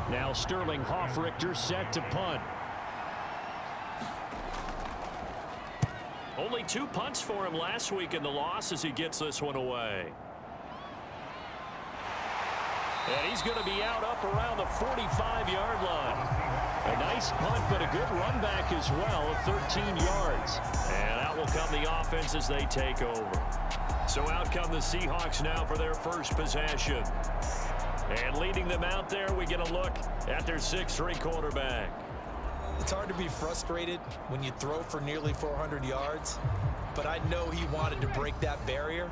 Now Sterling Hoffrichter set to punt. Only 2 punts for him last week in the loss as he gets this one away. And he's going to be out up around the 45-yard line. A nice punt, but a good run back as well of 13 yards. And out will come the offense as they take over. So out come the Seahawks now for their first possession. And leading them out there, we get a look at their 6'3" quarterback. It's hard to be frustrated when you throw for nearly 400 yards, but I know he wanted to break that barrier.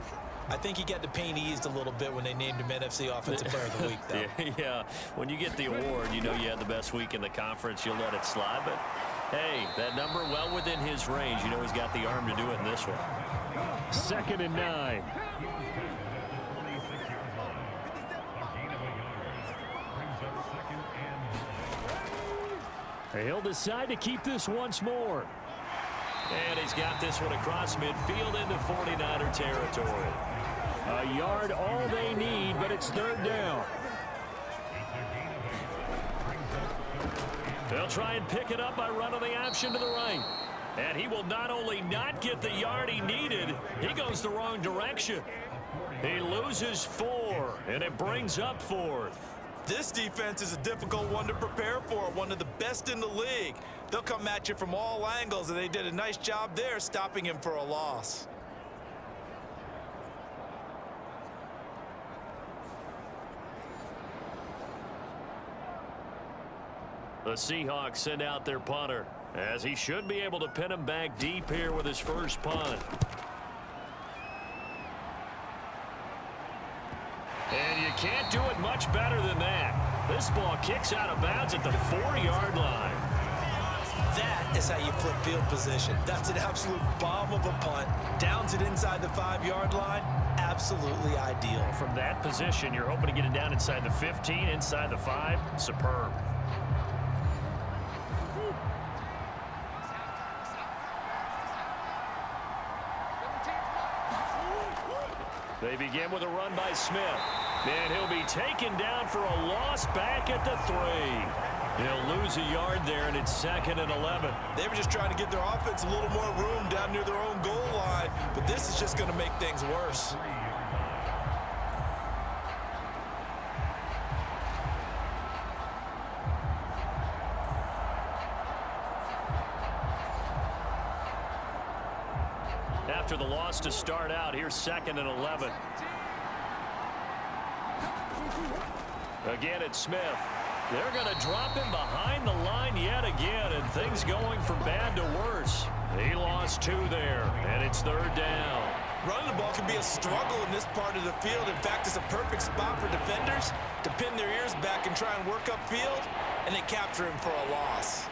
I think he got the pain eased a little bit when they named him NFC Offensive Player of the Week, though. Yeah, when you get the award, you know you had the best week in the conference. You'll let it slide, but hey, that number well within his range. You know he's got the arm to do it in this one. 2nd and 9. He'll decide to keep this once more. And he's got this one across midfield into 49er territory. A yard all they need, but it's 3rd down. They'll try and pick it up by running the option to the right. And he will not only not get the yard he needed, he goes the wrong direction. He loses 4, and it brings up 4th. This defense is a difficult one to prepare for, one of the best in the league. They'll come at you from all angles, and they did a nice job there stopping him for a loss. The Seahawks send out their punter, as he should be able to pin him back deep here with his first punt. And you can't do it much better than that. This ball kicks out of bounds at the 4-yard line. That is how you flip field position. That's an absolute bomb of a punt. Downs it inside the 5-yard line. Absolutely ideal. From that position, you're hoping to get it down inside the 15, inside the 5. Superb. They begin with a run by Smith. And he'll be taken down for a loss back at the 3. He'll lose a yard there, and it's 2nd and 11. They were just trying to get their offense a little more room down near their own goal line, but this is just going to make things worse. After the loss to start out, here's 2nd and 11. Again, it's Smith. They're going to drop him behind the line yet again, and things going from bad to worse. He lost 2 there, and it's 3rd down. Running the ball can be a struggle in this part of the field. In fact, it's a perfect spot for defenders to pin their ears back and try and work upfield, and they capture him for a loss.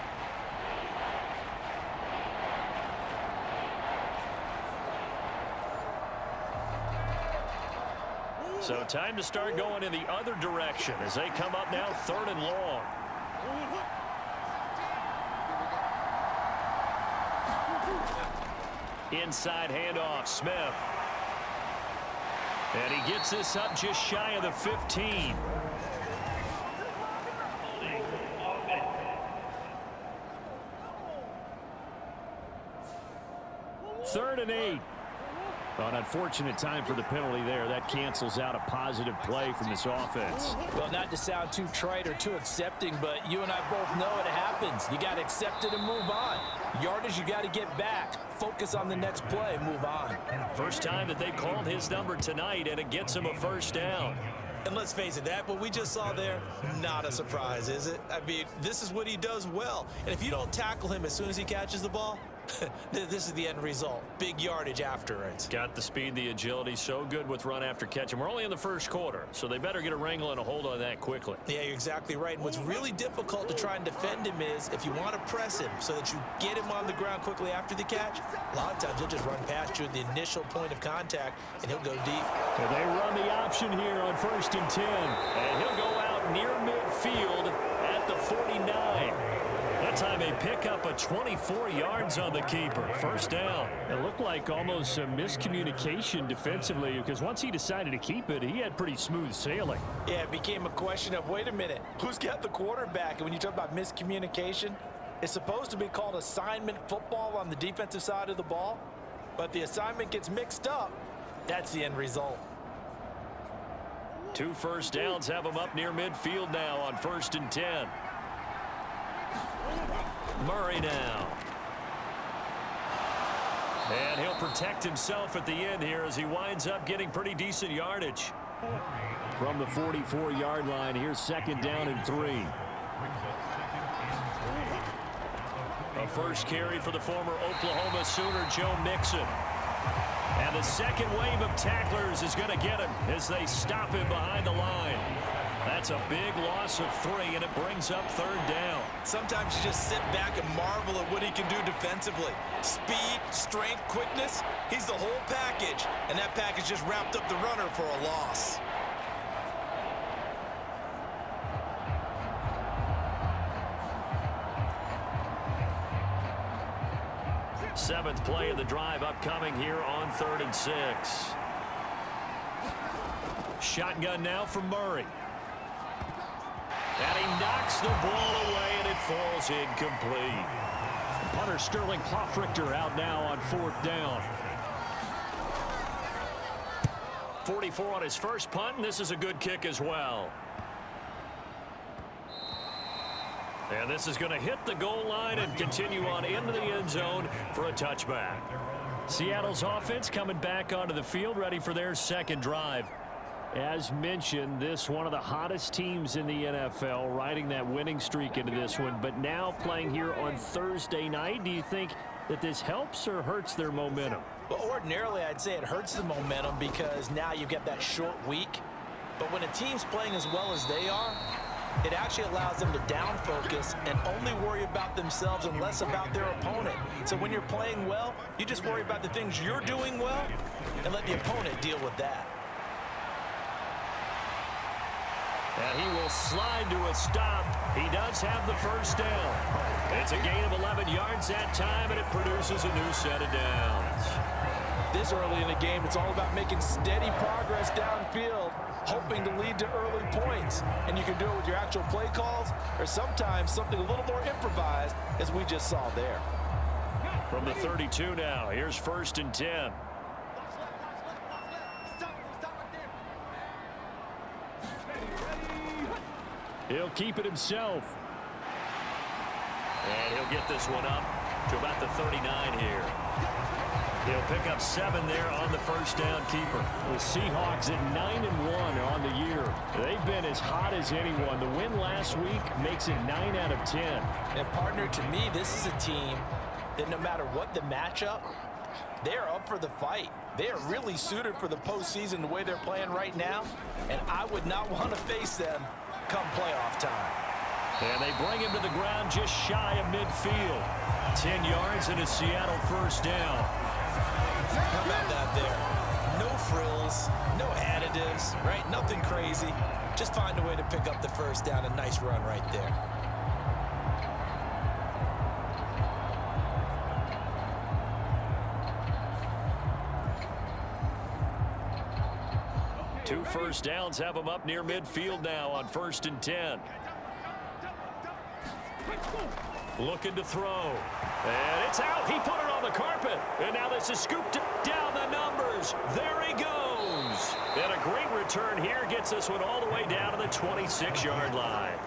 So time to start going in the other direction as they come up now 3rd and long. Inside handoff, Smith. And he gets this up just shy of the 15. Third and 8. An unfortunate time for the penalty there. That cancels out a positive play from this offense. Well, not to sound too trite or too accepting, but you and I both know it happens. You got to accept it and move on. Yardage, you got to get back. Focus on the next play, move on. First time that they've called his number tonight, and it gets him a first down. And let's face it, that what we just saw there, not a surprise, is it? I mean, this is what he does well. And if you don't tackle him as soon as he catches the ball, this is the end result. Big yardage after it. Got the speed, the agility, so good with run after catch. And we're only in the first quarter, so they better get a wrangle and a hold on that quickly. Yeah, you're exactly right. And what's really difficult to try and defend him is if you want to press him so that you get him on the ground quickly after the catch, a lot of times he'll just run past you at the initial point of contact, and he'll go deep. And they run the option here on 1st and 10. And he'll go out near midfield at the 49. A time they pick up a 24 yards on the keeper. First down. It looked like almost a miscommunication defensively because once he decided to keep it, he had pretty smooth sailing. Yeah, it became a question of, wait a minute, who's got the quarterback? And when you talk about miscommunication, it's supposed to be called assignment football on the defensive side of the ball. But the assignment gets mixed up. That's the end result. 2 first downs have him up near midfield now on 1st and 10. Murray now. And he'll protect himself at the end here as he winds up getting pretty decent yardage. From the 44-yard line, here's 2nd down and 3. A first carry for the former Oklahoma Sooner, Joe Mixon. And the second wave of tacklers is going to get him as they stop him behind the line. That's a big loss of 3, and it brings up 3rd down. Sometimes you just sit back and marvel at what he can do defensively. Speed, strength, quickness, he's the whole package. And that package just wrapped up the runner for a loss. Seventh play of the drive upcoming here on 3rd and 6. Shotgun now for Murray. And he knocks the ball away, and it falls incomplete. Punter Sterling Hoffrichter out now on 4th down. 44 on his first punt, and this is a good kick as well. And this is going to hit the goal line and continue on into the end zone for a touchback. Seattle's offense coming back onto the field, ready for their 2nd drive. As mentioned, this one of the hottest teams in the NFL, riding that winning streak into this one, but now playing here on Thursday night. Do you think that this helps or hurts their momentum? Well, ordinarily, I'd say it hurts the momentum because now you've got that short week. But when a team's playing as well as they are, it actually allows them to down focus and only worry about themselves and less about their opponent. So when you're playing well, you just worry about the things you're doing well and let the opponent deal with that. And he will slide to a stop. He does have the first down. It's a gain of 11 yards that time, and it produces a new set of downs. This early in the game, it's all about making steady progress downfield, hoping to lead to early points. And you can do it with your actual play calls or sometimes something a little more improvised, as we just saw there. From the 32 now, here's 1st and 10. He'll keep it himself. And he'll get this one up to about the 39 here. He'll pick up 7 there on the first down keeper. The Seahawks at 9-1 on the year. They've been as hot as anyone. The win last week makes it 9 out of 10. And partner, to me, this is a team that no matter what the matchup, they're up for the fight. They are really suited for the postseason the way they're playing right now. And I would not want to face them come playoff time. And they bring him to the ground just shy of midfield. 10 yards and a Seattle first down. How about that there? No frills, no additives, right? Nothing crazy. Just find a way to pick up the first down. A nice run right there. Two first downs have him up near midfield now on 1st and 10. Looking to throw. And it's out. He put it on the carpet. And now this is scooped down the numbers. There he goes. And a great return here gets this one all the way down to the 26-yard line.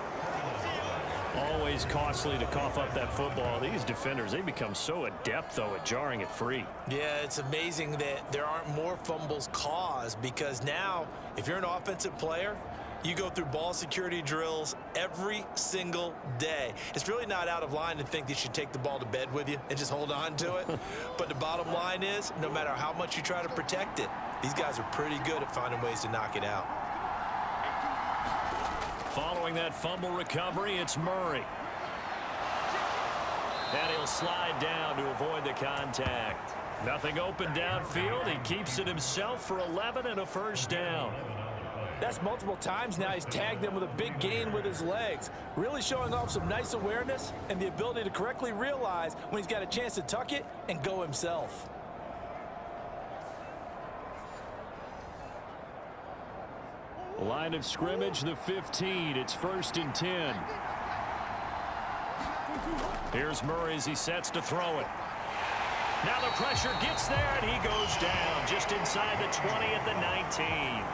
Always costly to cough up that football. These defenders, they become so adept, though, at jarring it free. Yeah, it's amazing that there aren't more fumbles caused because now, if you're an offensive player, you go through ball security drills every single day. It's really not out of line to think that you should take the ball to bed with you and just hold on to it. But the bottom line is, no matter how much you try to protect it, these guys are pretty good at finding ways to knock it out. Following that fumble recovery, it's Murray. And he'll slide down to avoid the contact. Nothing open downfield. He keeps it himself for 11 and a first down. That's multiple times now he's tagged them with a big gain with his legs. Really showing off some nice awareness and the ability to correctly realize when he's got a chance to tuck it and go himself. Line of scrimmage, the 15. It's 1st and 10. Here's Murray as he sets to throw it. Now the pressure gets there, and he goes down just inside the 20 at the 19.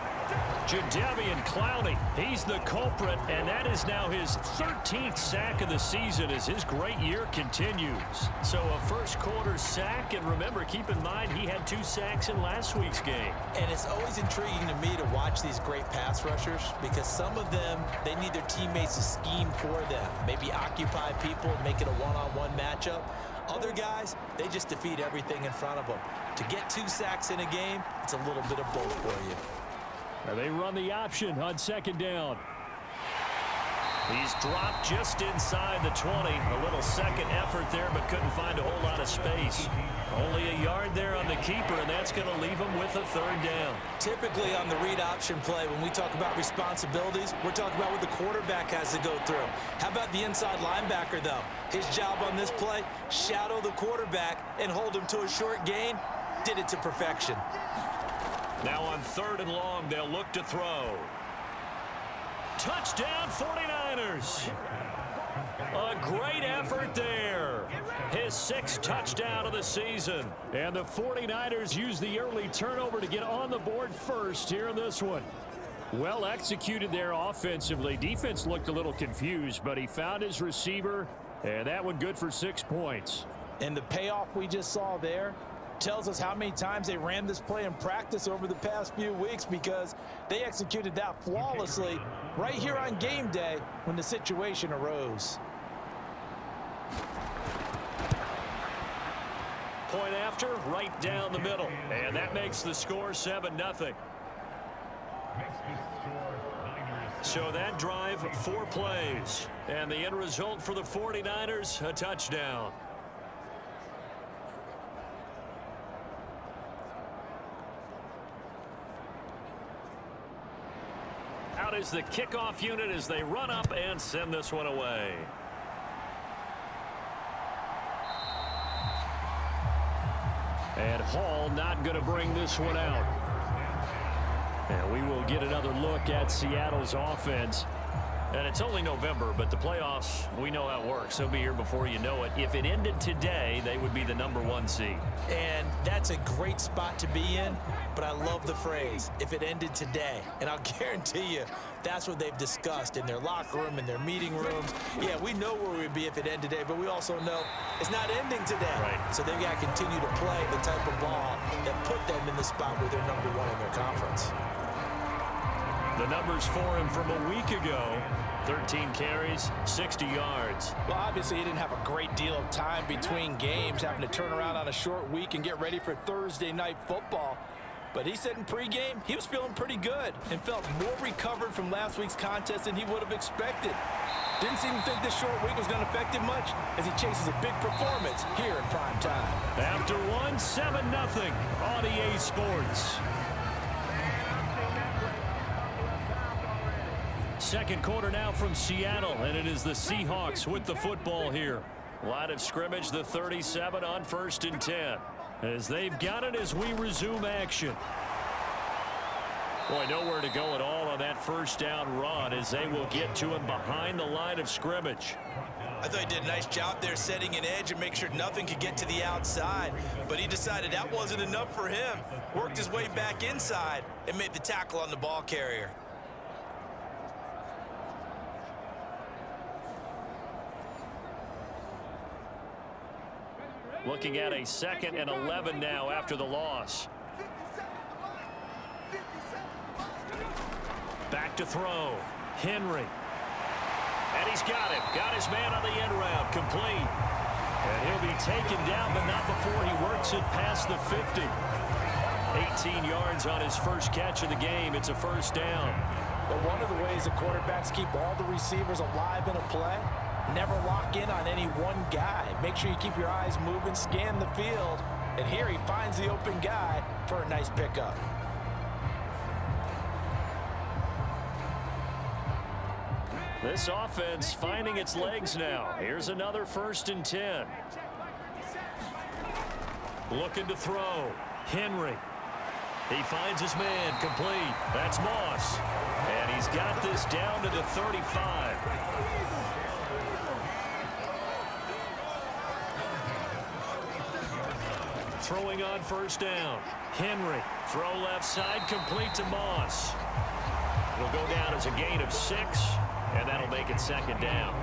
Jadeveon Clowney, he's the culprit, and that is now his 13th sack of the season as his great year continues. So a first-quarter sack, and remember, keep in mind, he had 2 sacks in last week's game. And it's always intriguing to me to watch these great pass rushers because some of them, they need their teammates to scheme for them, maybe occupy people and make it a one-on-one matchup. Other guys, they just defeat everything in front of them. To get 2 sacks in a game, it's a little bit of both for you. And they run the option on 2nd down. He's dropped just inside the 20. A little second effort there, but couldn't find a whole lot of space. Only a yard there on the keeper, and that's going to leave him with a 3rd down. Typically on the read option play, when we talk about responsibilities, we're talking about what the quarterback has to go through. How about the inside linebacker, though? His job on this play, shadow the quarterback and hold him to a short gain. Did it to perfection. Now on 3rd and long, they'll look to throw. Touchdown, 49ers. A great effort there. His 6th touchdown of the season. And the 49ers use the early turnover to get on the board first here in this one. Well executed there offensively. Defense looked a little confused, but he found his receiver, and that one good for 6 points. And the payoff we just saw there tells us how many times they ran this play in practice over the past few weeks because they executed that flawlessly right here on game day when the situation arose. Point after, right down the middle. And that makes the score 7-0. So that drive, 4 plays. And the end result for the 49ers, a touchdown. Out is the kickoff unit as they run up and send this one away. And Hall not going to bring this one out. And we will get another look at Seattle's offense. And it's only November, but the playoffs, we know how it works. They'll be here before you know it. If it ended today, they would be the #1 seed. And that's a great spot to be in, but I love the phrase, if it ended today. And I'll guarantee you, that's what they've discussed in their locker room, in their meeting rooms. Yeah, we know where we'd be if it ended today, but we also know it's not ending today. Right. So they've got to continue to play the type of ball that put them in the spot where they're #1 in their conference. The numbers for him from a week ago, 13 carries, 60 yards. Well, obviously he didn't have a great deal of time between games, having to turn around on a short week and get ready for Thursday night football. But he said in pregame he was feeling pretty good and felt more recovered from last week's contest than he would have expected. Didn't seem to think this short week was going to affect him much as he chases a big performance here in prime time. After 7-0 on EA Sports. Second quarter now from Seattle, and it is the Seahawks with the football here. Line of scrimmage, the 37 on 1st and 10. As they've got it as we resume action. Boy, nowhere to go at all on that 1st down run as they will get to him behind the line of scrimmage. I thought he did a nice job there setting an edge and make sure nothing could get to the outside. But he decided that wasn't enough for him. Worked his way back inside and made the tackle on the ball carrier. Looking at a 2nd and 11 now after the loss. Back to throw. Henry. And he's got him. Got his man on the end round. Complete. And he'll be taken down, but not before he works it past the 50. 18 yards on his first catch of the game. It's a 1st down. But one of the ways the quarterbacks keep all the receivers alive in a play, never lock in on any one guy. Make sure you keep your eyes moving, scan the field. And here he finds the open guy for a nice pickup. This offense finding its legs now. Here's another 1st and 10. Looking to throw. Henry. He finds his man complete. That's Moss. And he's got this down to the 35. Throwing on 1st down. Henry. Throw left side, complete to Moss. Will go down as a gain of 6, and that'll make it 2nd down.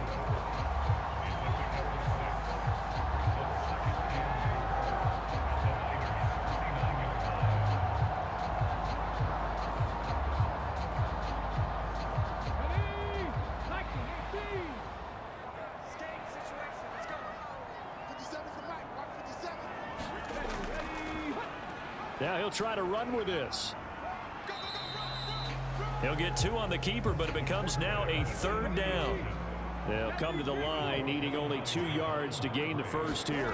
Now he'll try to run with this. He'll get 2 on the keeper, but it becomes now a 3rd down. They'll come to the line, needing only 2 yards to gain the 1st here.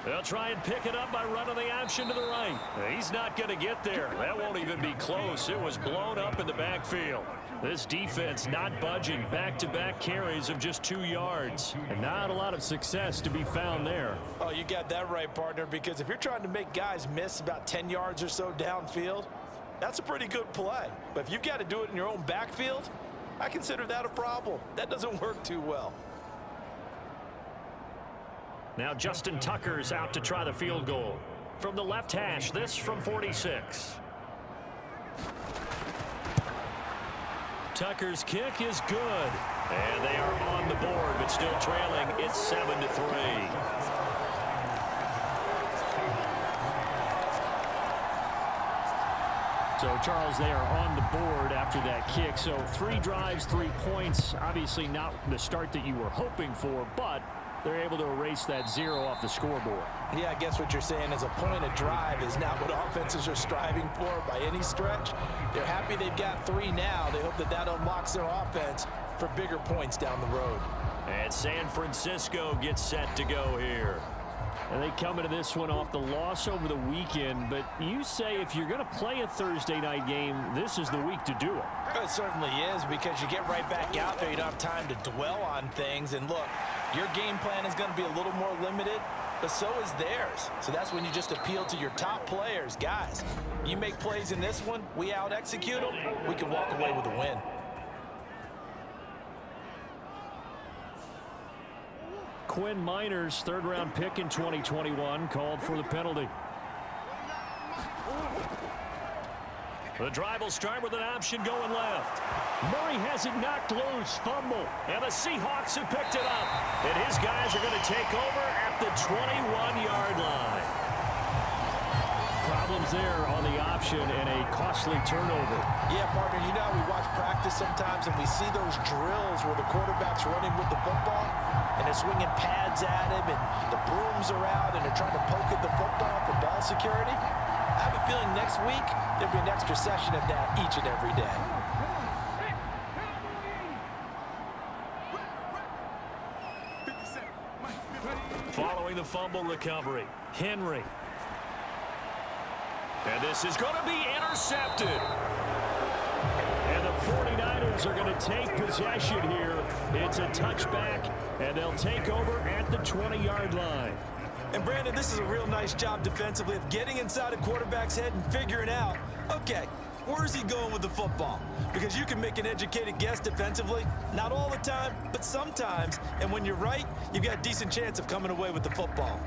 They'll try and pick it up by running the option to the right. He's not going to get there. That won't even be close. It was blown up in the backfield. This defense not budging. Back-to-back carries of just 2 yards. And not a lot of success to be found there. Oh, you got that right, partner, because if you're trying to make guys miss about 10 yards or so downfield, that's a pretty good play. But if you've got to do it in your own backfield, I consider that a problem. That doesn't work too well. Now Justin Tucker's out to try the field goal. From the left hash, this from 46. Tucker's kick is good. And they are on the board, but still trailing. It's 7-3. So, Charles, they are on the board after that kick. So 3 drives, 3 points. Obviously not the start that you were hoping for, but they're able to erase that 0 off the scoreboard. Yeah, I guess what you're saying is a point of drive is not what offenses are striving for by any stretch. They're happy they've got 3 now. They hope that that unlocks their offense for bigger points down the road. And San Francisco gets set to go here. And they come into this one off the loss over the weekend. But you say if you're going to play a Thursday night game, this is the week to do it. It certainly is, because you get right back out there. You don't have time to dwell on things. And look, your game plan is going to be a little more limited, but so is theirs. So that's when you just appeal to your top players. Guys, you make plays in this one, we out-execute them, we can walk away with a win. Quinn Miners, 3rd-round pick in 2021, called for the penalty. The drive will start with an option going left. Murray has it knocked loose. Fumble. And the Seahawks have picked it up. And his guys are going to take over at the 21-yard line. Problems there on the option and a costly turnover. Yeah, partner, you know we watch practice sometimes and we see those drills where the quarterback's running with the football and they're swinging pads at him and the brooms are out and they're trying to poke at the football for ball security. I have a feeling next week there'll be an extra session of that each and every day. Following the fumble recovery, Henry. And this is going to be intercepted. And the 49ers are going to take possession here. It's a touchback, and they'll take over at the 20-yard line. And, Brandon, this is a real nice job defensively of getting inside a quarterback's head and figuring out, okay, where's he going with the football? Because you can make an educated guess defensively, not all the time, but sometimes. And when you're right, you've got a decent chance of coming away with the football.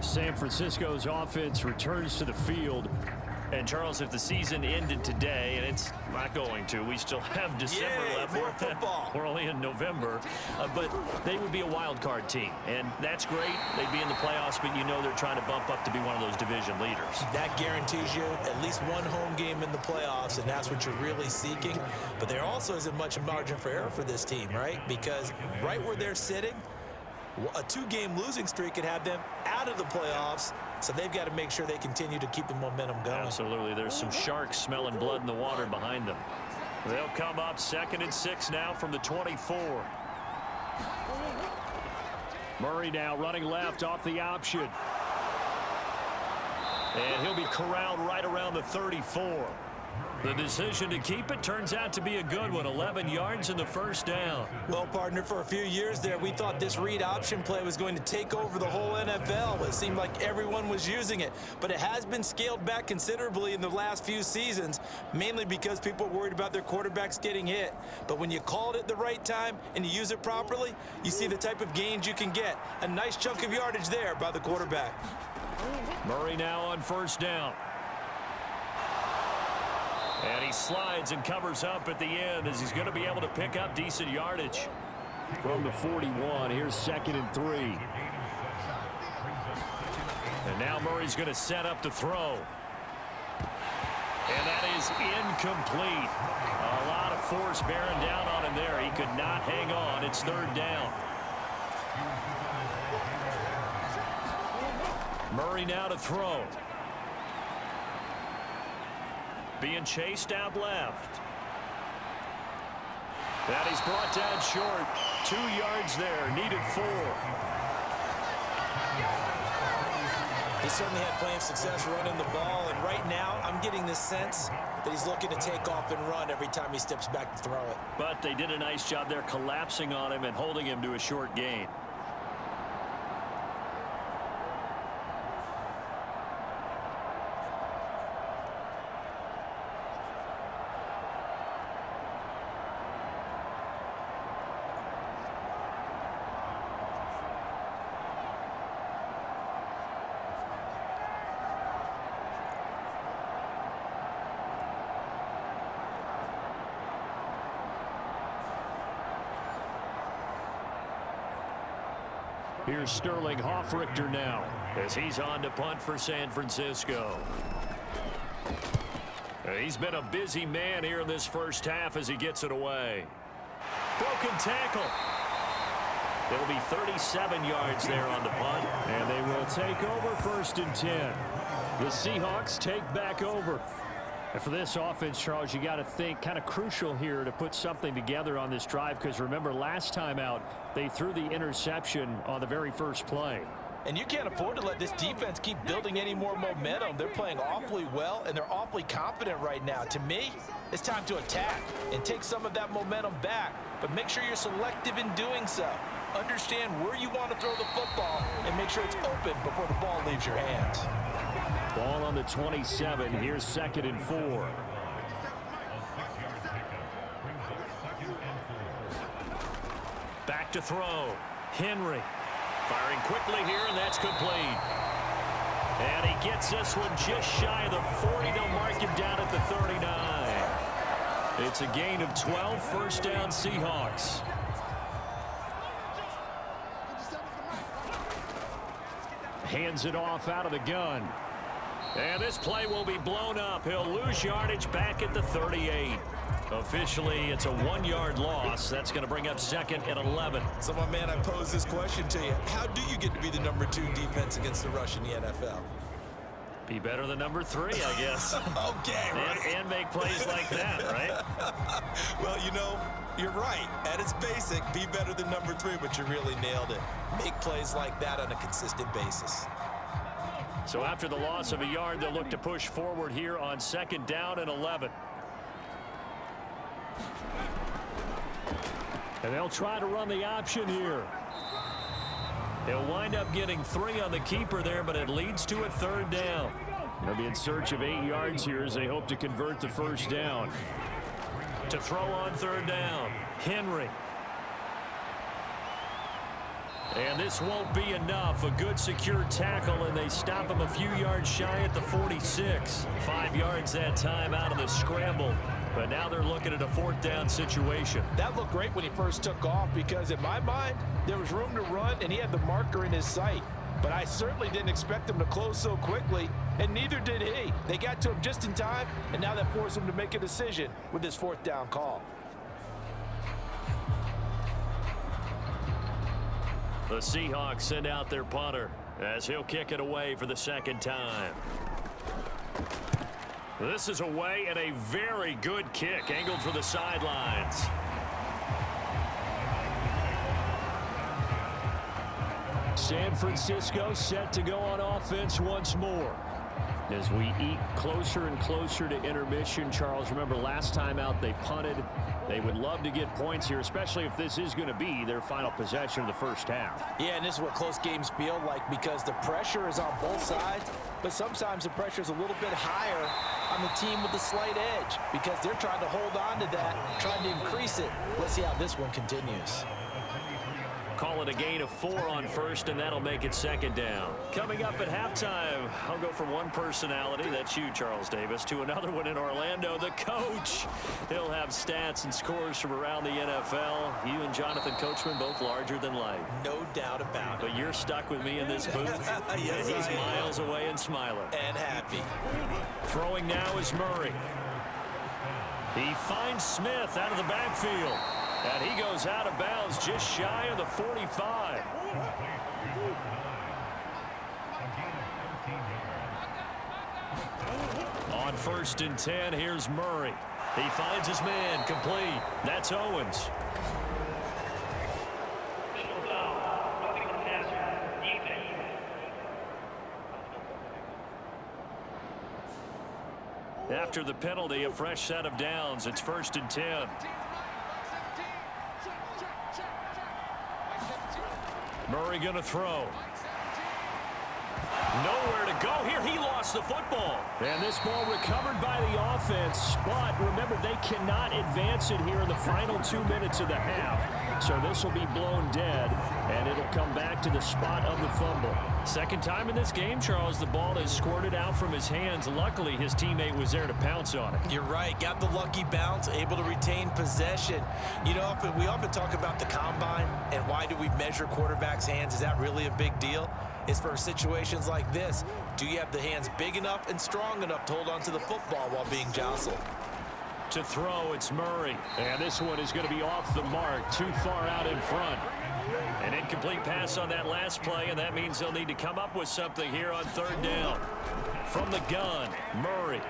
San Francisco's offense returns to the field. And, Charles, if the season ended today, and it's not going to, we still have December left. More football. We're only in November. But they would be a wild card team. And that's great. They'd be in the playoffs, but you know they're trying to bump up to be one of those division leaders. That guarantees you at least one home game in the playoffs, and that's what you're really seeking. But there also isn't much margin for error for this team, right? Because right where they're sitting, a 2-game losing streak could have them out of the playoffs, so they've got to make sure they continue to keep the momentum going. Absolutely. There's some sharks smelling blood in the water behind them. They'll come up 2nd and 6 now from the 24. Murray now running left off the option. And he'll be corralled right around the 34. The decision to keep it turns out to be a good one. 11 yards in the first down. Well, partner, for a few years there, we thought this read option play was going to take over the whole NFL. It seemed like everyone was using it. But it has been scaled back considerably in the last few seasons, mainly because people are worried about their quarterbacks getting hit. But when you call it at the right time and you use it properly, you see the type of gains you can get. A nice chunk of yardage there by the quarterback. Murray now on first down. And he slides and covers up at the end as he's going to be able to pick up decent yardage. From the 41, here's 2nd and 3. And now Murray's going to set up to throw. And that is incomplete. A lot of force bearing down on him there. He could not hang on. It's 3rd down. Murray now to throw. Being chased out left. That he's brought down short. 2 yards there. Needed 4. He certainly had plenty of success running the ball, and right now I'm getting the sense that he's looking to take off and run every time he steps back to throw it. But they did a nice job there collapsing on him and holding him to a short gain. Here's Sterling Hoffrichter now as he's on to punt for San Francisco. He's been a busy man here in this first half as he gets it away. Broken tackle. It'll be 37 yards there on the punt. And they will take over 1st and 10. The Seahawks take back over. And for this offense, Charles, you got to think kind of crucial here to put something together on this drive, because remember last time out they threw the interception on the very first play. And you can't afford to let this defense keep building any more momentum. They're playing awfully well, and they're awfully confident right now. To me, it's time to attack and take some of that momentum back. But make sure you're selective in doing so. Understand where you want to throw the football and make sure it's open before the ball leaves your hands. Ball on the 27. Here's 2nd and 4. Back to throw. Henry firing quickly here, and that's complete. And he gets this one just shy of the 40. They'll mark him down at the 39. It's a gain of 12. First down, Seahawks. Hands it off out of the gun. And this play will be blown up. He'll lose yardage back at the 38. Officially, it's a 1-yard loss. That's going to bring up 2nd and 11. So, my man, I pose this question to you. How do you get to be the number 2 defense against the rush in the NFL? Be better than number 3, I guess. Okay, right. And make plays like that, right? Well, you know, you're right. At its basic, be better than number 3, but you really nailed it. Make plays like that on a consistent basis. So after the loss of a yard, they'll look to push forward here on 2nd down and 11. And they'll try to run the option here. They'll wind up getting 3 on the keeper there, but it leads to a 3rd down. They'll be in search of 8 yards here as they hope to convert the first down. To throw on 3rd down, Henry. And this won't be enough. A good secure tackle, and they stop him a few yards shy at the 46. 5 yards that time out of the scramble. But now they're looking at a 4th down situation. That looked great when he first took off, because in my mind, there was room to run, and he had the marker in his sight. But I certainly didn't expect him to close so quickly, and neither did he. They got to him just in time, and now that forced him to make a decision with his 4th down call. The Seahawks send out their punter as he'll kick it away for the 2nd time. This is away, and a very good kick angled for the sidelines. San Francisco set to go on offense once more. As we eke closer and closer to intermission, Charles, remember last time out they punted. They would love to get points here, especially if this is going to be their final possession of the first half. Yeah, and this is what close games feel like because the pressure is on both sides, but sometimes the pressure is a little bit higher on the team with the slight edge because they're trying to hold on to that, trying to increase it. Let's see how this one continues. Call it a gain of 4 on first, and that'll make it second down. Coming up at halftime, I'll go from one personality, that's you, Charles Davis, to another one in Orlando, the coach. He'll have stats and scores from around the NFL. You and Jonathan Coachman both larger than life. No doubt about it. But you're stuck with me in this booth. Yes, and he's miles away and smiling. And happy. Throwing now is Murray. He finds Smith out of the backfield. And he goes out of bounds just shy of the 45. On 1st and 10, here's Murray. He finds his man complete. That's Owens. After the penalty, a fresh set of downs. It's 1st and 10. Murray going to throw. Nowhere to go here. He lost the football. And this ball recovered by the offense. But remember, they cannot advance it here in the final 2 minutes of the half. So this will be blown dead. And it'll come back to the spot of the fumble. Second time in this game, Charles, the ball is squirted out from his hands. Luckily, his teammate was there to pounce on it. You're right. Got the lucky bounce, able to retain possession. You know, we often talk about the combine and why do we measure quarterbacks' hands. Is that really a big deal? It's for situations like this. Do you have the hands big enough and strong enough to hold on to the football while being jostled? To throw, it's Murray. And this one is going to be off the mark, too far out in front. An incomplete pass on that last play, and that means they'll need to come up with something here on 3rd down. From the gun, Murray.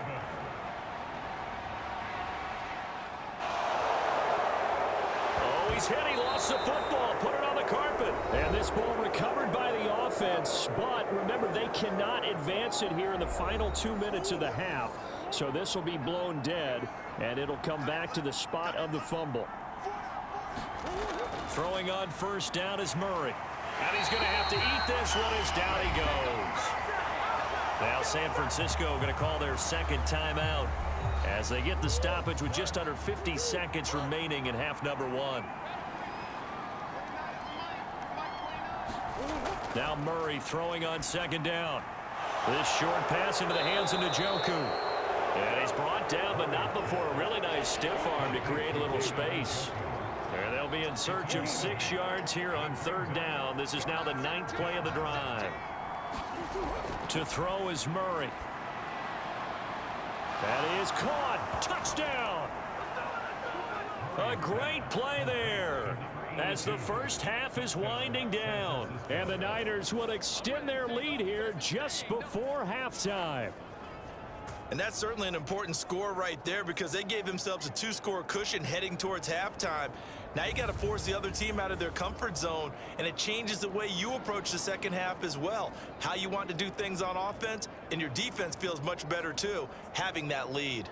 Oh, he's hit. He lost the football. Put it on the carpet. And this ball recovered by the offense. But remember, they cannot advance it here in the final 2 minutes of the half. So this will be blown dead, and it'll come back to the spot of the fumble. Throwing on 1st down is Murray. And he's going to have to eat this one as down he goes. Now San Francisco going to call their second timeout as they get the stoppage with just under 50 seconds remaining in half number 1. Now Murray throwing on 2nd down. This short pass into the hands of Njoku. And he's brought down, but not before a really nice stiff arm to create a little space. And they'll be in search of 6 yards here on 3rd down. This is now the 9th play of the drive. To throw is Murray. That is caught. Touchdown. A great play there as the first half is winding down. And the Niners will extend their lead here just before halftime. And that's certainly an important score right there because they gave themselves a 2-score cushion heading towards halftime. Now you got to force the other team out of their comfort zone, and it changes the way you approach the second half as well. How you want to do things on offense, and your defense feels much better too, having that lead.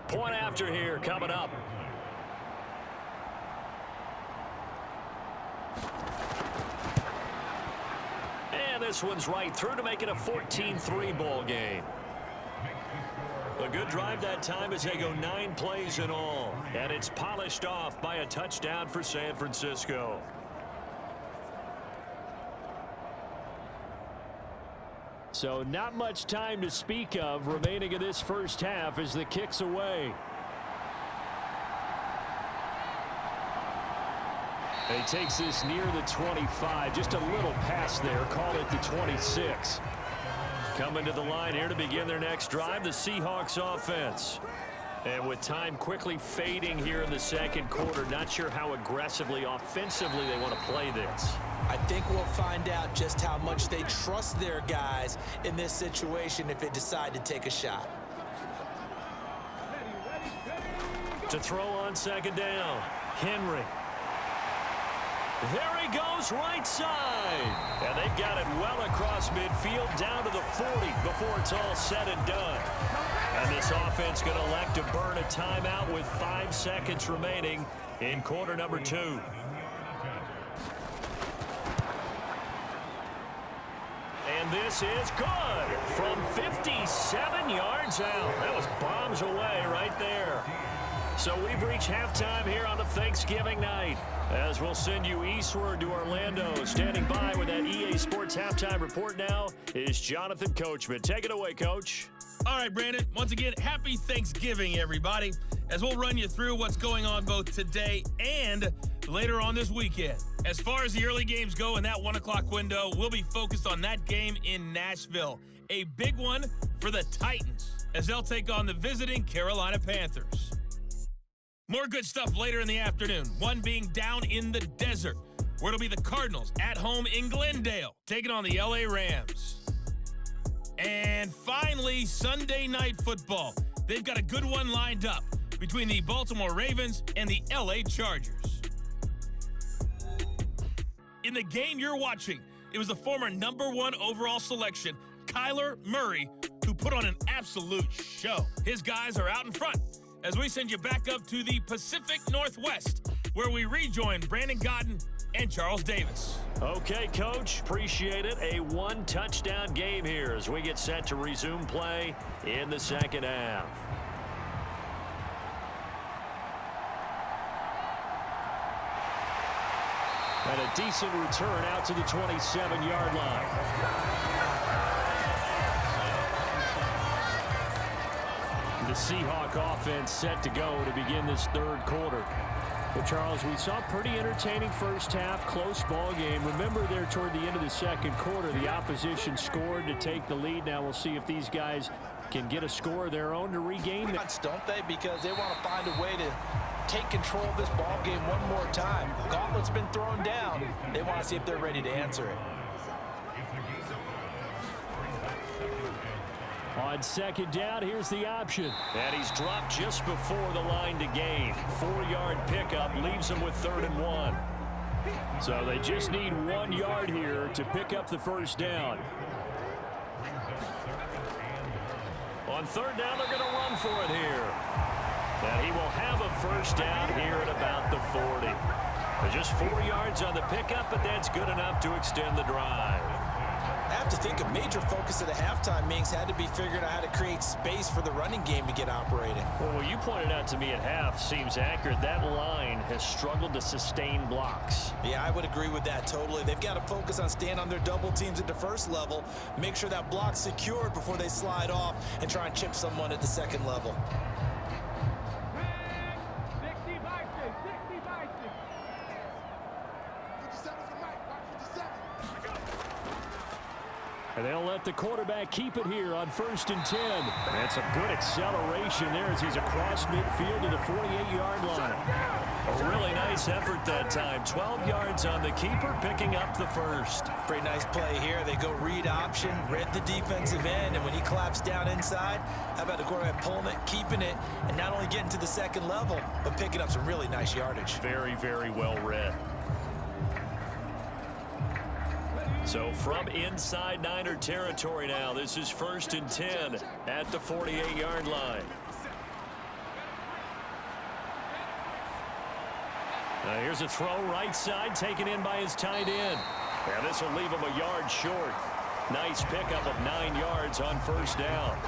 Point after here coming up. And this one's right through to make it a 14-3 ball game. A good drive that time as they go 9 plays in all. And it's polished off by a touchdown for San Francisco. So not much time to speak of remaining in this first half as the kick's away. He takes this near the 25, just a little pass there, call it the 26. Coming to the line here to begin their next drive, the Seahawks offense. And with time quickly fading here in the second quarter, not sure how aggressively, offensively they want to play this. I think we'll find out just how much they trust their guys in this situation if they decide to take a shot. To throw on 2nd down, Henry. There he goes right side. And they've got it well across midfield down to the 40 before it's all said and done. And this offense going to elect to burn a timeout with 5 seconds remaining in quarter number 2. And this is good from 57 yards out. That was bombs away right there. So we've reached halftime here on a Thanksgiving night, as we'll send you eastward to Orlando. Standing by with that EA Sports halftime report now is Jonathan Coachman. Take it away, Coach. All right, Brandon. Once again, happy Thanksgiving, everybody, as we'll run you through what's going on both today and later on this weekend. As far as the early games go in that 1 o'clock window, we'll be focused on that game in Nashville. A big one for the Titans, as they'll take on the visiting Carolina Panthers. More good stuff later in the afternoon, one being down in the desert, where it'll be the Cardinals at home in Glendale, taking on the LA Rams. And finally, Sunday Night Football. They've got a good one lined up between the Baltimore Ravens and the LA Chargers. In the game you're watching, it was the former #1 overall selection, Kyler Murray, who put on an absolute show. His guys are out in front, as we send you back up to the Pacific Northwest, where we rejoin Brandon Godden and Charles Davis. Okay, Coach, appreciate it. A 1-touchdown game here as we get set to resume play in the second half. And a decent return out to the 27-yard line. The Seahawk offense set to go to begin this third quarter. Well, Charles, we saw a pretty entertaining first half, close ball game. Remember there toward the end of the second quarter, the opposition scored to take the lead. Now we'll see if these guys can get a score of their own to regain it. Don't they? Because they want to find a way to take control of this ball game one more time. The gauntlet's been thrown down. They want to see if they're ready to answer it. On second down, here's the option. And he's dropped just before the line to gain. 4-yard pickup leaves him with 3rd and 1. So they just need 1 yard here to pick up the first down. On 3rd down, they're going to run for it here. And he will have a first down here at about the 40. Just 4 yards on the pickup, but that's good enough to extend the drive. I have to think a major focus of the halftime meetings had to be figuring out how to create space for the running game to get operating. Well, what you pointed out to me at half seems accurate. That line has struggled to sustain blocks. Yeah, I would agree with that totally. They've got to focus on staying on their double teams at the first level, make sure that block's secured before they slide off and try and chip someone at the second level. And they'll let the quarterback keep it here on 1st and 10. That's a good acceleration there as he's across midfield to the 48-yard line. A really nice effort that time. 12 yards on the keeper, picking up the first. Pretty nice play here. They go read option, read the defensive end, and when he claps down inside, how about the quarterback pulling it, keeping it, and not only getting to the second level, but picking up some really nice yardage. Very, very well read. So from inside Niner territory now, this is 1st and 10 at the 48-yard line. Now here's a throw right side, taken in by his tight end. And this will leave him a yard short. Nice pickup of 9 yards on 1st down.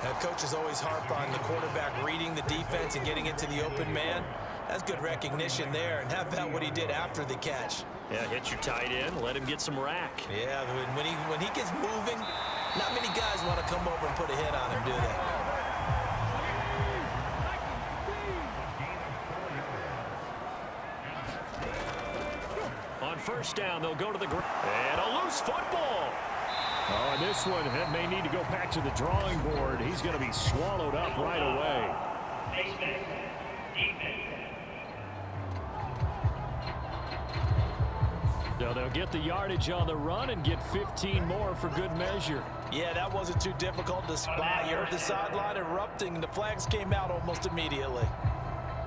Now, coaches always harp on the quarterback reading the defense and getting it to the open man. That's good recognition there. And how about what he did after the catch? Yeah, hit your tight end, let him get some rack. Yeah, when he gets moving, not many guys want to come over and put a hit on him, do they? On 1st down, they'll go to the ground. And a loose football. Oh, and this one may need to go back to the drawing board. He's going to be swallowed up right away. So they'll get the yardage on the run and get 15 more for good measure. Yeah, that wasn't too difficult to spot. You heard the sideline erupting. The flags came out almost immediately.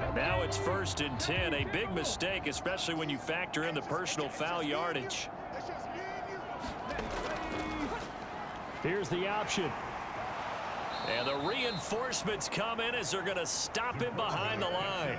And now it's 1st and 10. A big mistake, especially when you factor in the personal foul yardage. Here's the option. And the reinforcements come in as they're going to stop him behind the line.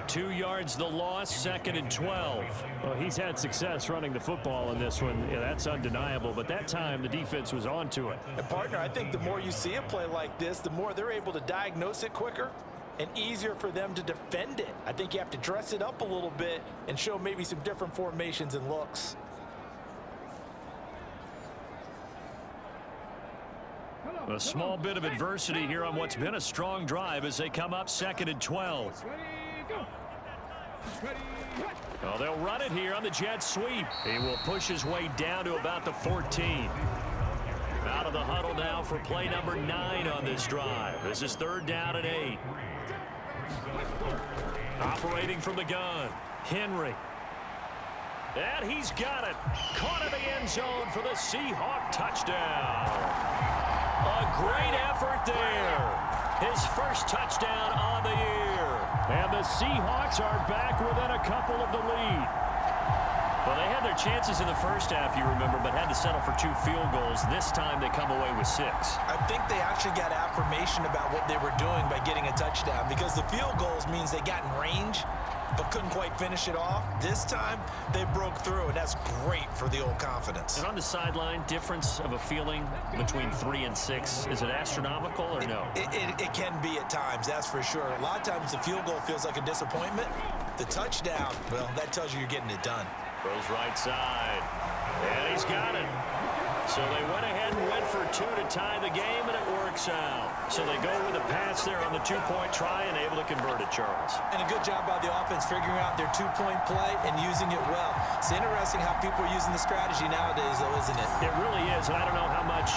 2 yards the loss, 2nd and 12. Well, he's had success running the football in this one. Yeah, that's undeniable. But that time, the defense was on to it. And, partner, I think the more you see a play like this, the more they're able to diagnose it quicker and easier for them to defend it. I think you have to dress it up a little bit and show maybe some different formations and looks. A small bit of adversity here on what's been a strong drive as they come up 2nd and 12. Oh, they'll run it here on the jet sweep. He will push his way down to about the 14. Out of the huddle now for play number 9 on this drive. This is 3rd down and 8. Operating from the gun, Henry. And he's got it. Caught in the end zone for the Seahawk touchdown. A great effort there. His first touchdown on the year. And the Seahawks are back within a couple of the lead. Well, they had their chances in the first half, you remember, but had to settle for 2 field goals. This time they come away with 6. I think they actually got affirmation about what they were doing by getting a touchdown, because the field goals means they got in range but couldn't quite finish it off. This time, they broke through, and that's great for the old confidence. And on the sideline, difference of a feeling between 3 and 6, is it astronomical or no? It can be at times, that's for sure. A lot of times the field goal feels like a disappointment. The touchdown, well, that tells you you're getting it done. Goes right side, and he's got it. So they went ahead and went for 2 to tie the game, and it works out. So they go with a pass there on the 2-point try and able to convert it, Charles. And a good job by the offense figuring out their 2-point play and using it well. It's interesting how people are using the strategy nowadays, though, isn't it? It really is, and I don't know how much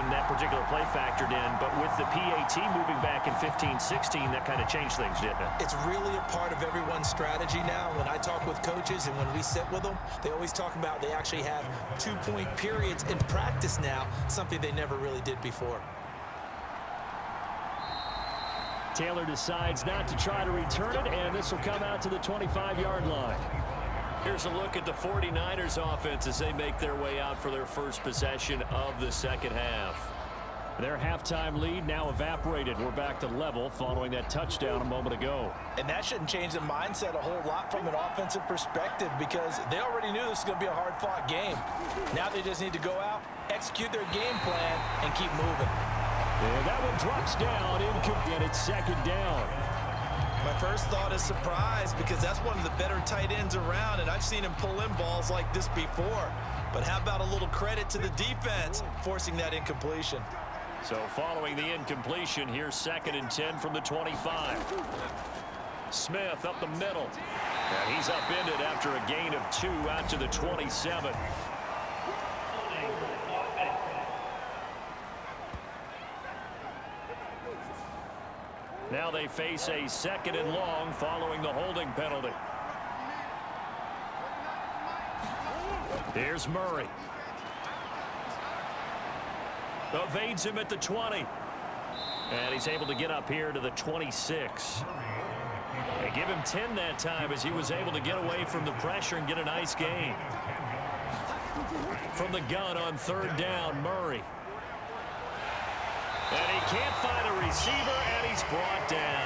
that particular play factored in, but with the PAT moving back in 15-16, that kind of changed things, didn't it? It's really a part of everyone's strategy now. When I talk with coaches and when we sit with them, they always talk about they actually have 2-point periods in practice now, something they never really did before. Taylor decides not to try to return it, and this will come out to the 25-yard line. Here's a look at the 49ers offense as they make their way out for their first possession of the second half. Their halftime lead now evaporated. We're back to level following that touchdown a moment ago. And that shouldn't change the mindset a whole lot from an offensive perspective, because they already knew this was going to be a hard-fought game. Now they just need to go out, execute their game plan, and keep moving. And that one drops down, incomplete. It's 2nd down. My first thought is surprise, because that's one of the better tight ends around, and I've seen him pull in balls like this before. But how about a little credit to the defense forcing that incompletion? So following the incompletion, here's 2nd and 10 from the 25. Smith up the middle. And he's upended after a gain of 2 out to the 27. Now they face a 2nd and long following the holding penalty. Here's Murray. Evades him at the 20. And he's able to get up here to the 26. They give him 10 that time as he was able to get away from the pressure and get a nice gain. From the gun on 3rd down, Murray. And he can't find a receiver, and he's brought down.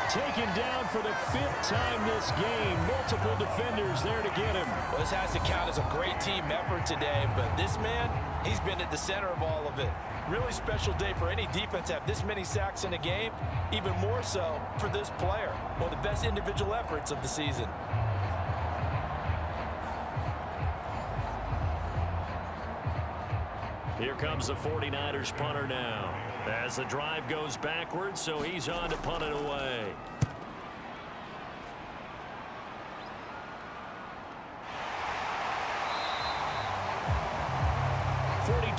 Taken down for the 5th time this game. Multiple defenders there to get him. Well, this has to count as a great team effort today, but this man, he's been at the center of all of it. Really special day for any defense to have this many sacks in a game, even more so for this player. One of the best individual efforts of the season. Here comes the 49ers punter now. As the drive goes backwards, so he's on to punt it away.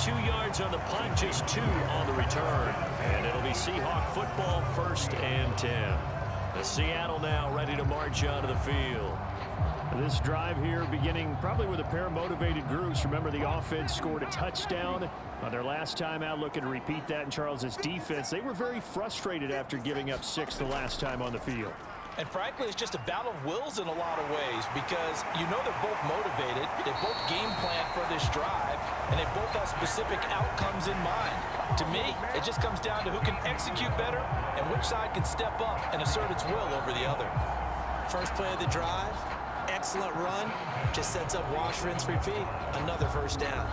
Yards on the punt, just 2 on the return. And it'll be Seahawk football, 1st and 10. The Seattle now ready to march onto the field. This drive here beginning probably with a pair of motivated groups. Remember, the offense scored a touchdown on their last time out, looking to repeat that in Charles's defense. They were very frustrated after giving up 6 the last time on the field. And frankly, it's just a battle of wills in a lot of ways because you know they're both motivated, they both game plan for this drive, and they both have specific outcomes in mind. To me, it just comes down to who can execute better and which side can step up and assert its will over the other. First play of the drive, excellent run, just sets up wash, rinse, repeat. Another first down.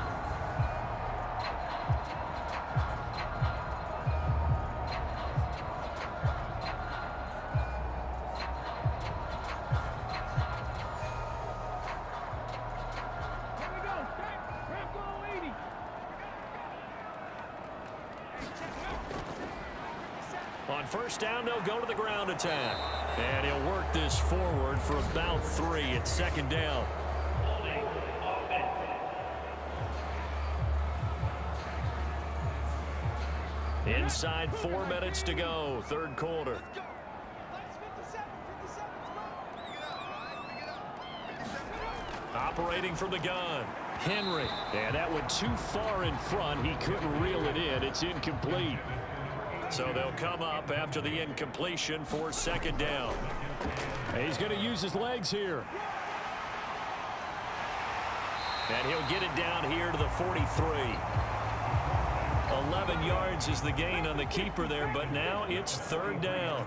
On first down, they'll go to the ground attack. And he'll work this forward for about 3 at second down. Inside 4 minutes to go, third quarter. Operating from the gun, Henry. And that went too far in front. He couldn't reel it in. It's incomplete. So they'll come up after the incompletion for second down. He's going to use his legs here. And he'll get it down here to the 43. 11 yards is the gain on the keeper there, but now it's third down.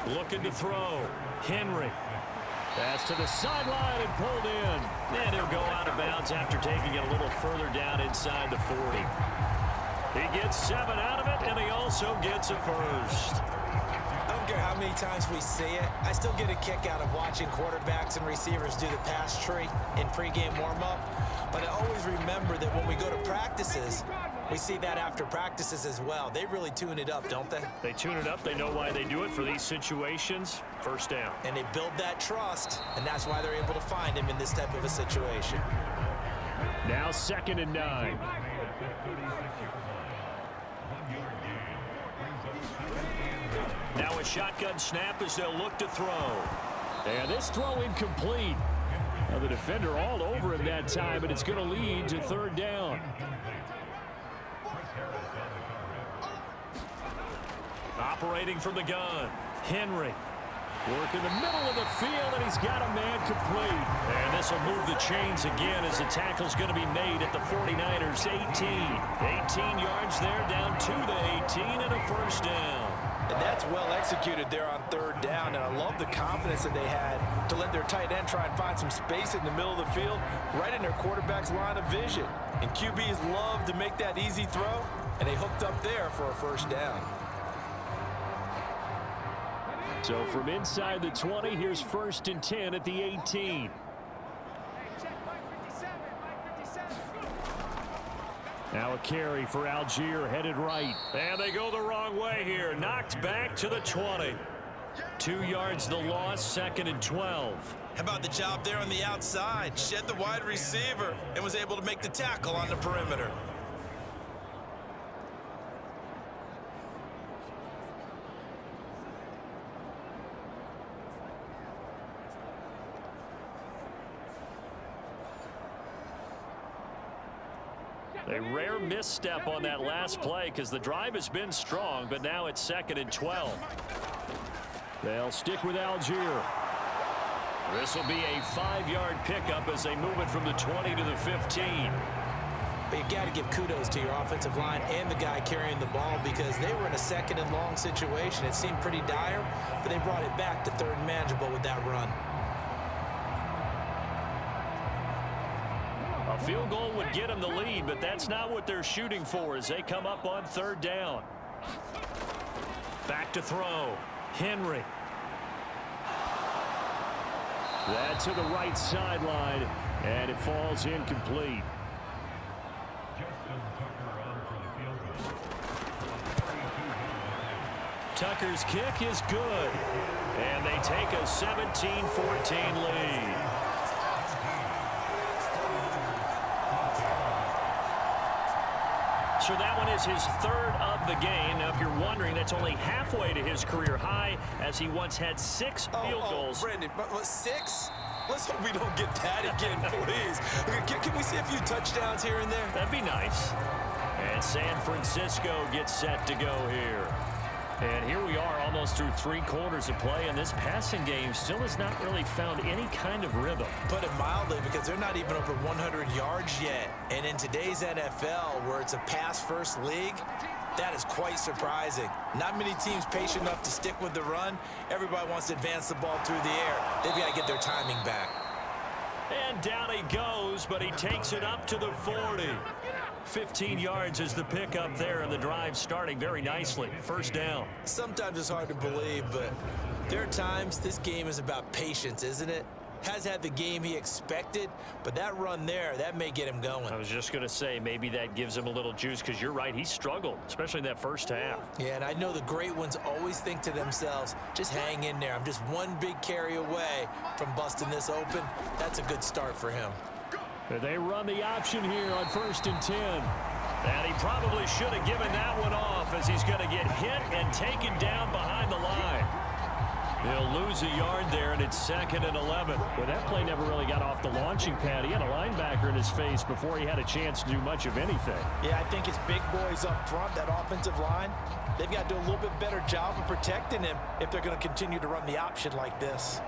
Looking to throw. Henry. That's to the sideline and pulled in. And he'll go out of bounds after taking it a little further down inside the 40. He gets 7 out of it, and he also gets a first. I don't care how many times we see it. I still get a kick out of watching quarterbacks and receivers do the pass tree in pregame warm-up. But I always remember that when we go to practices, we see that after practices as well. They really tune it up, don't they? They tune it up. They know why they do it for these situations. First down. And they build that trust, and that's why they're able to find him in this type of a situation. Now 2nd and 9. Now a shotgun snap as they'll look to throw. And this throw incomplete. Now the defender all over him that time, and it's going to lead to third down. Operating from the gun, Henry. Work in the middle of the field, and he's got a man complete. And this will move the chains again as the tackle's going to be made at the 49ers 18. 18 yards there, down to the 18, and a first down. And that's well executed there on third down, and I love the confidence that they had to let their tight end try and find some space in the middle of the field, right in their quarterback's line of vision. And QBs love to make that easy throw, and they hooked up there for a first down. So from inside the 20, here's 1st and 10 at the 18. Now a carry for Algier, headed right. And they go the wrong way here. Knocked back to the 20. 2 yards the loss, 2nd and 12. How about the job there on the outside? Shed the wide receiver and was able to make the tackle on the perimeter. A rare misstep on that last play because the drive has been strong, but now it's 2nd and 12. They'll stick with Algier. This will be a 5-yard pickup as they move it from the 20 to the 15. But you got to give kudos to your offensive line and the guy carrying the ball because they were in a 2nd and long situation. It seemed pretty dire, but they brought it back to 3rd and manageable with that run. A field goal would get them the lead, but that's not what they're shooting for as they come up on 3rd down. Back to throw. Henry. That to the right sideline, and it falls incomplete. Tucker's kick is good, and they take a 17-14 lead. answer. That one is his third of the game. Now, if you're wondering, that's only halfway to his career high, as he once had 6 field goals. Brandon, but 6? Let's hope we don't get that again, please. Can we see a few touchdowns here and there? That'd be nice. And San Francisco gets set to go here. And here we are almost through 3 quarters of play, and this passing game still has not really found any kind of rhythm. Put it mildly, because they're not even over 100 yards yet. And in today's NFL, where it's a pass-first league, that is quite surprising. Not many teams patient enough to stick with the run. Everybody wants to advance the ball through the air. They've got to get their timing back. And down he goes, but he takes it up to the 40. 15 yards is the pickup there, and the drive starting very nicely. First down. Sometimes it's hard to believe, but there are times this game is about patience, isn't it? Has had the game he expected, but that run there, that may get him going. I was just going to say, maybe that gives him a little juice, because you're right, he struggled, especially in that first half. Yeah, and I know the great ones always think to themselves, just hang in there. I'm just one big carry away from busting this open. That's a good start for him. They run the option here on 1st and 10. And he probably should have given that one off, as he's going to get hit and taken down behind the line. He'll lose a yard there, and it's 2nd and 11. Well, that play never really got off the launching pad. He had a linebacker in his face before he had a chance to do much of anything. Yeah, I think his big boys up front, that offensive line, they've got to do a little bit better job of protecting him if they're going to continue to run the option like this.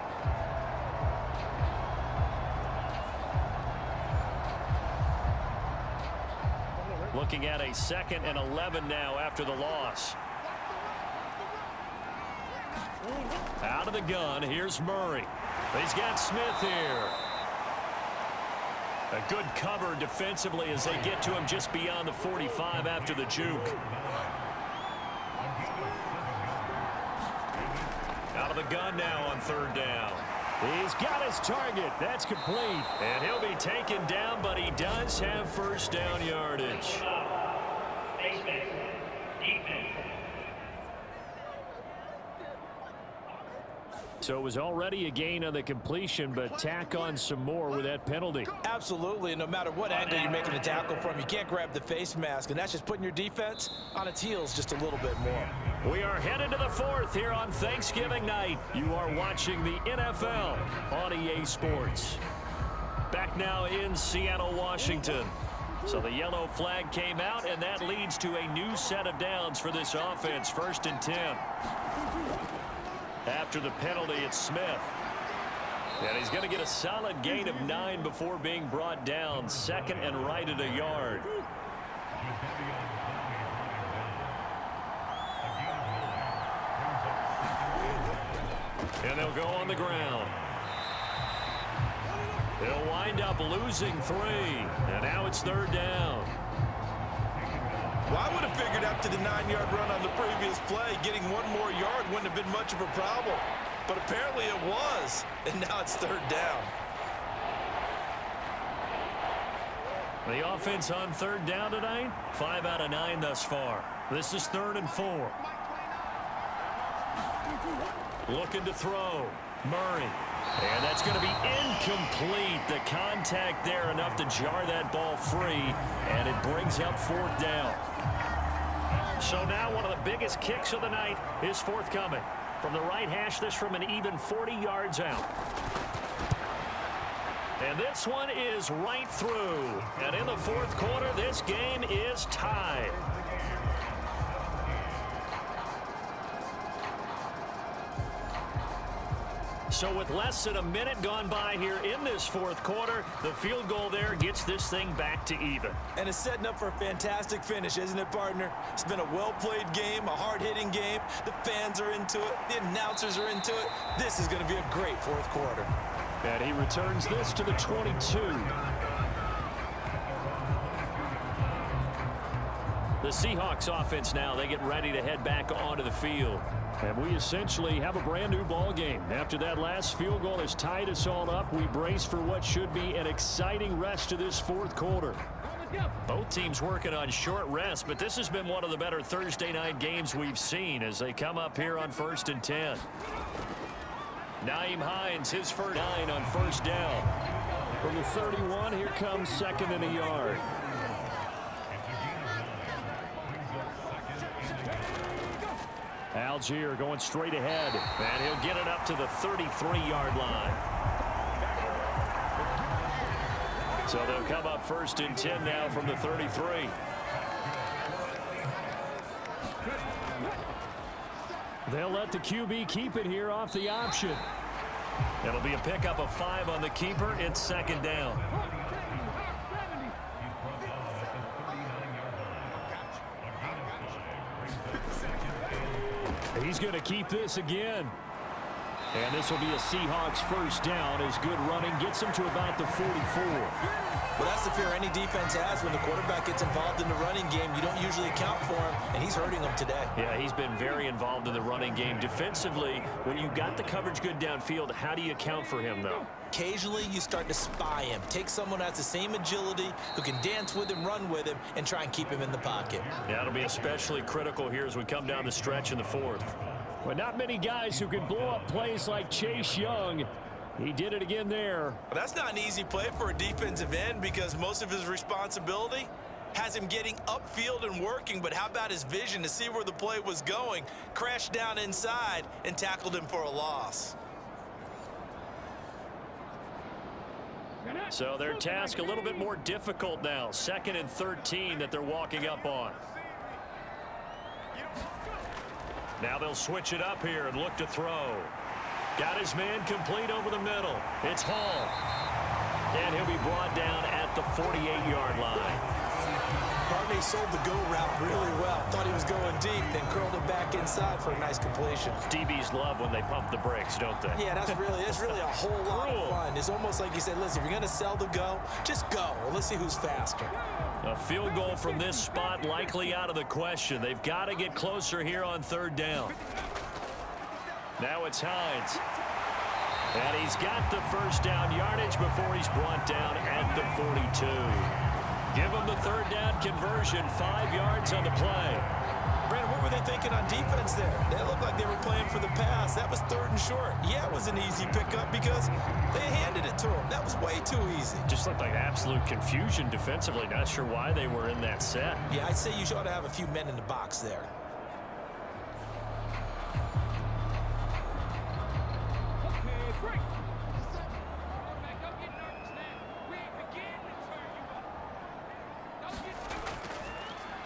Looking at a 2nd and 11 now after the loss. Out of the gun, here's Murray. He's got Smith here. A good cover defensively as they get to him just beyond the 45 after the juke. Out of the gun now on 3rd down. He's got his target. That's complete. And he'll be taken down, but he does have first down yardage. So it was already a gain on the completion, but tack on some more with that penalty. Absolutely, and no matter what angle you're making a tackle from, you can't grab the face mask, and that's just putting your defense on its heels just a little bit more. We are headed to the 4th here on Thanksgiving night. You are watching the NFL on EA Sports. Back now in Seattle, Washington. So the yellow flag came out, and that leads to a new set of downs for this offense. 1st and 10. After the penalty, it's Smith. And he's going to get a solid gain of 9 before being brought down. 2nd and right at a yard. And they'll go on the ground. They'll wind up losing 3. And now it's 3rd down. Well, I would have figured after the 9-yard run on the previous play, getting 1 more yard wouldn't have been much of a problem. But apparently it was. And now it's 3rd down. The offense on 3rd down tonight, 5 out of 9 thus far. This is 3rd and 4. Looking to throw. Murray. And that's going to be incomplete. The contact there enough to jar that ball free. And it brings up 4th down. So now one of the biggest kicks of the night is forthcoming. From the right hash, this from an even 40 yards out. And this one is right through. And in the 4th quarter, this game is tied. So with less than a minute gone by here in this 4th quarter, the field goal there gets this thing back to even. And it's setting up for a fantastic finish, isn't it, partner? It's been a well-played game, a hard-hitting game. The fans are into it. The announcers are into it. This is going to be a great 4th quarter. And he returns this to the 22. The Seahawks offense now, they get ready to head back onto the field. And we essentially have a brand new ball game. After that last field goal has tied us all up, we brace for what should be an exciting rest of this 4th quarter. Both teams working on short rest, but this has been one of the better Thursday night games we've seen as they come up here on 1st and 10. Nyheim Hines, his first 9 on 1st down. From the 31, here comes 2nd and a yard. Algier going straight ahead. And he'll get it up to the 33-yard line. So they'll come up 1st and 10 now from the 33. They'll let the QB keep it here off the option. It'll be a pickup of 5 on the keeper. It's 2nd down. He's going to keep this again. And this will be a Seahawks 1st down as good running gets him to about the 44. Well, that's the fear any defense has when the quarterback gets involved in the running game. You don't usually account for him, and he's hurting them today. Yeah, he's been very involved in the running game. Defensively, when you got the coverage good downfield, how do you account for him, though? Occasionally, you start to spy him. Take someone that has the same agility, who can dance with him, run with him, and try and keep him in the pocket. Yeah, it'll be especially critical here as we come down the stretch in the 4th. But not many guys who can blow up plays like Chase Young. He did it again there. Well, that's not an easy play for a defensive end because most of his responsibility has him getting upfield and working, but how about his vision to see where the play was going, crashed down inside, and tackled him for a loss. So their task a little bit more difficult now. 2nd and 13 that they're walking up on. Now they'll switch it up here and look to throw. Got his man complete over the middle. It's Hall. And he'll be brought down at the 48-yard line. Barney sold the go route really well. Thought he was going deep, then curled it back inside for a nice completion. DBs love when they pump the brakes, don't they? Yeah, that's really a whole lot of fun. It's almost like you said, listen, if you're going to sell the go, just go. Well, let's see who's faster. A field goal from this spot likely out of the question. They've got to get closer here on 3rd down. Now it's Hines. And he's got the 1st down yardage before he's brought down at the 42. Give him the 3rd down conversion, 5 yards on the play. Brandon, what were they thinking on defense there? They looked like they were playing for the pass. That was 3rd and short. Yeah, it was an easy pickup because they handed it to him. That was way too easy. Just looked like absolute confusion defensively. Not sure why they were in that set. Yeah, I'd say you ought to have a few men in the box there.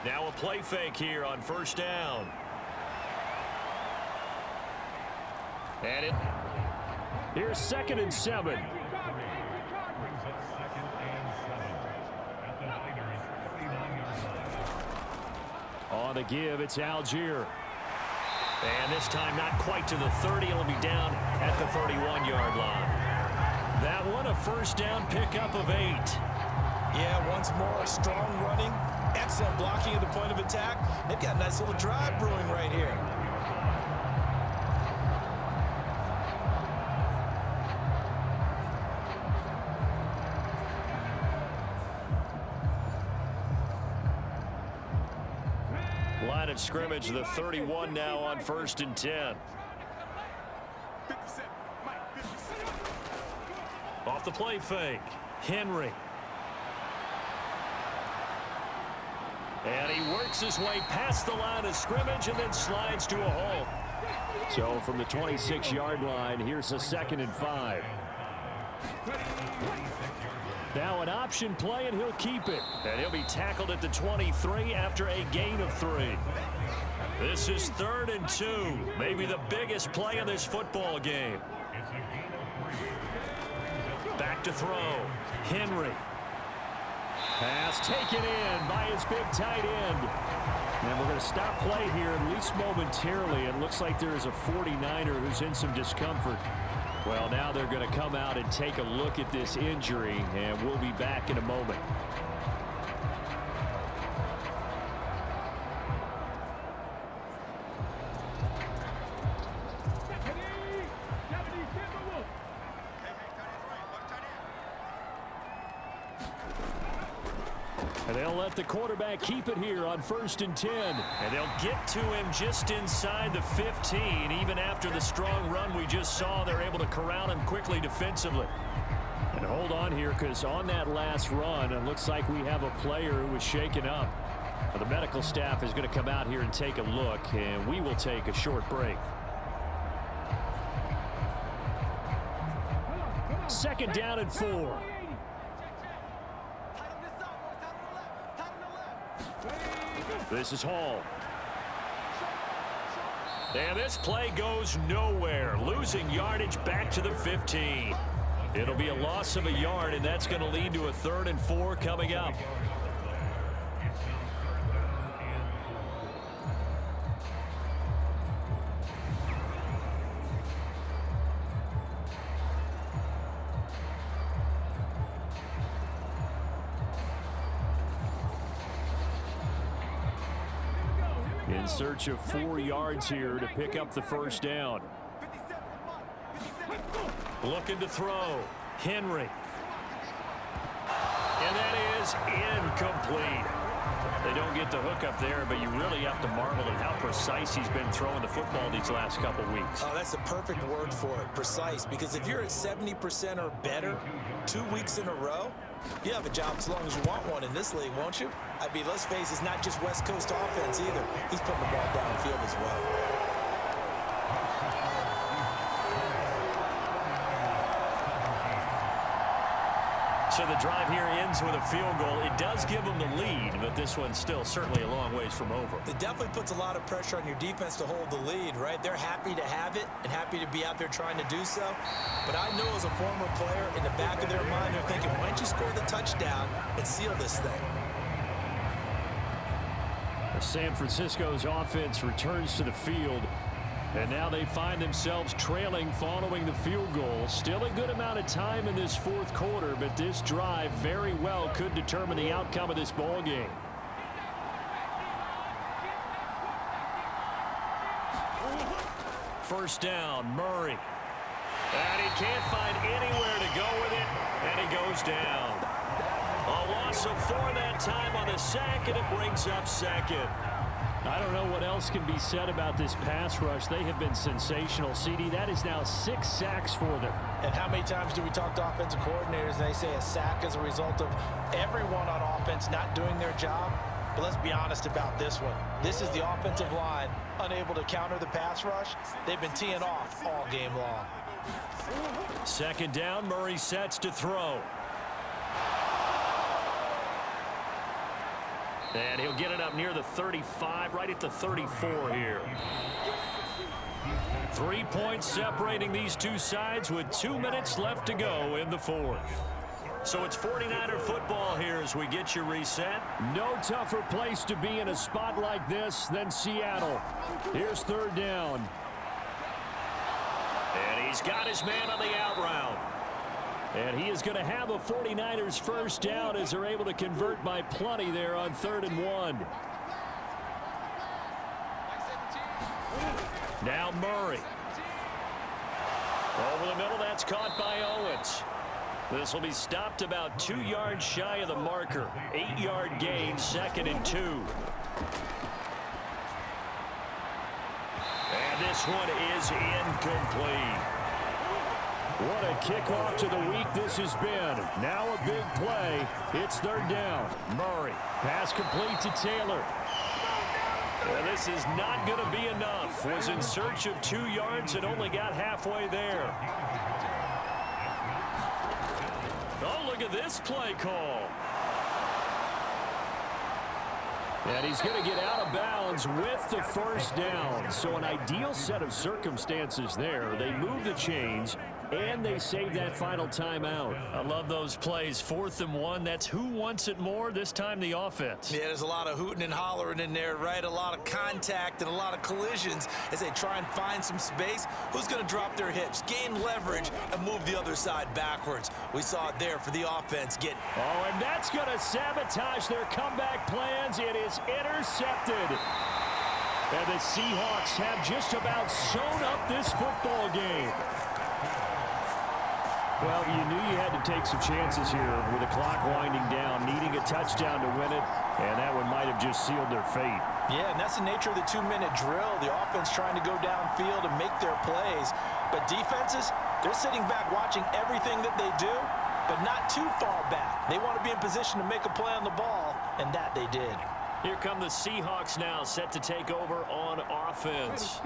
Now a play fake here on 1st down. And here's 2nd and 7. On the give, it's Algier. And this time not quite to the 30. It'll be down at the 31-yard line. That one a 1st down pickup of 8. Yeah, once more, strong running. Excellent blocking at the point of attack. They've got a nice little drive brewing right here. Line of scrimmage, the 31 now on 1st and 10. Off the play fake, Henry. And he works his way past the line of scrimmage and then slides to a halt. So from the 26-yard line, here's a 2nd and 5. Now an option play, and he'll keep it. And he'll be tackled at the 23 after a gain of 3. This is 3rd and 2. Maybe the biggest play in this football game. Back to throw. Henry. Pass taken in by his big tight end. And we're going to stop play here, at least momentarily. It looks like there is a 49er who's in some discomfort. Well, now they're going to come out and take a look at this injury, and we'll be back in a moment. And they'll let the quarterback keep it here on 1st and 10. And they'll get to him just inside the 15. Even after the strong run we just saw, they're able to corral him quickly defensively. And hold on here, because on that last run, it looks like we have a player who was shaken up. The medical staff is going to come out here and take a look, and we will take a short break. Second down and 4. This is Hall. And this play goes nowhere. Losing yardage back to the 15. It'll be a loss of a yard, and that's going to lead to a 3rd and 4 coming up. In search of 4 yards here to pick up the first down. Looking to throw. Henry. And that is incomplete. They don't get the hook up there, but you really have to marvel at how precise he's been throwing the football these last couple weeks. Oh, that's the perfect word for it, precise. Because if you're at 70% or better 2 weeks in a row, you have a job as long as you want one in this league, won't you? I mean, let's face it, it's not just West Coast offense either. He's putting the ball downfield as well. So the drive here ends with a field goal. It does give them the lead, but this one's still certainly a long ways from over. It definitely puts a lot of pressure on your defense to hold the lead, right? They're happy to have it and happy to be out there trying to do so. But I know as a former player, in the back of their mind, they're thinking, why don't you score the touchdown and seal this thing? San Francisco's offense returns to the field. And now they find themselves trailing following the field goal. Still a good amount of time in this 4th quarter, but this drive very well could determine the outcome of this ball game. First down, Murray. And he can't find anywhere to go with it, and he goes down. A loss of 4 that time on the sack, and it brings up 2nd. I don't know what else can be said about this pass rush. They have been sensational. CD, that is now 6 sacks for them. And how many times do we talk to offensive coordinators and they say a sack is a result of everyone on offense not doing their job? But let's be honest about this one. This is the offensive line unable to counter the pass rush. They've been teeing off all game long. Second down, Murray sets to throw. And he'll get it up near the 35, right at the 34 here. 3 points separating these two sides with 2 minutes left to go in the 4th. So it's 49er football here as we get you reset. No tougher place to be in a spot like this than Seattle. Here's 3rd down. And he's got his man on the out route. And he is going to have a 49ers first down as they're able to convert by plenty there on 3rd and 1. Now Murray. Over the middle, that's caught by Owens. This will be stopped about 2 yards shy of the marker. 8-yard gain, 2nd and 2. And this one is incomplete. What a kickoff to the week this has been. Now a big play. It's 3rd down. Murray. Pass complete to Taylor. And this is not going to be enough. Was in search of 2 yards and only got halfway there. Oh, look at this play call. And he's going to get out of bounds with the first down. So an ideal set of circumstances there. They move the chains, and they save that final timeout. I love those plays. 4th and 1. That's who wants it more. This time the offense. Yeah, there's a lot of hooting and hollering in there, right? A lot of contact and a lot of collisions as they try and find some space. Who's going to drop their hips, gain leverage, and move the other side backwards? We saw it there for the offense. Oh, and that's going to sabotage their comeback plans. It is intercepted. And the Seahawks have just about sewn up this football game. Well, you knew you had to take some chances here with the clock winding down, needing a touchdown to win it, and that one might have just sealed their fate. Yeah, and that's the nature of the 2-minute drill. The offense trying to go downfield and make their plays. But defenses, they're sitting back watching everything that they do, but not too far back. They want to be in position to make a play on the ball, and that they did. Here come the Seahawks now, set to take over on offense.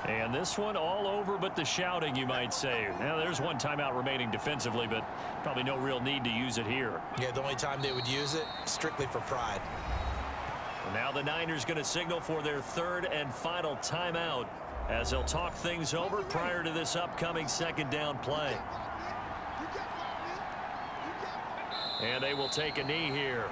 And this one all over but the shouting, you might say. Now, there's one timeout remaining defensively, but probably no real need to use it here. Yeah, the only time they would use it, strictly for pride. And now the Niners going to signal for their third and final timeout as they'll talk things over prior to this upcoming second down play. And they will take a knee here.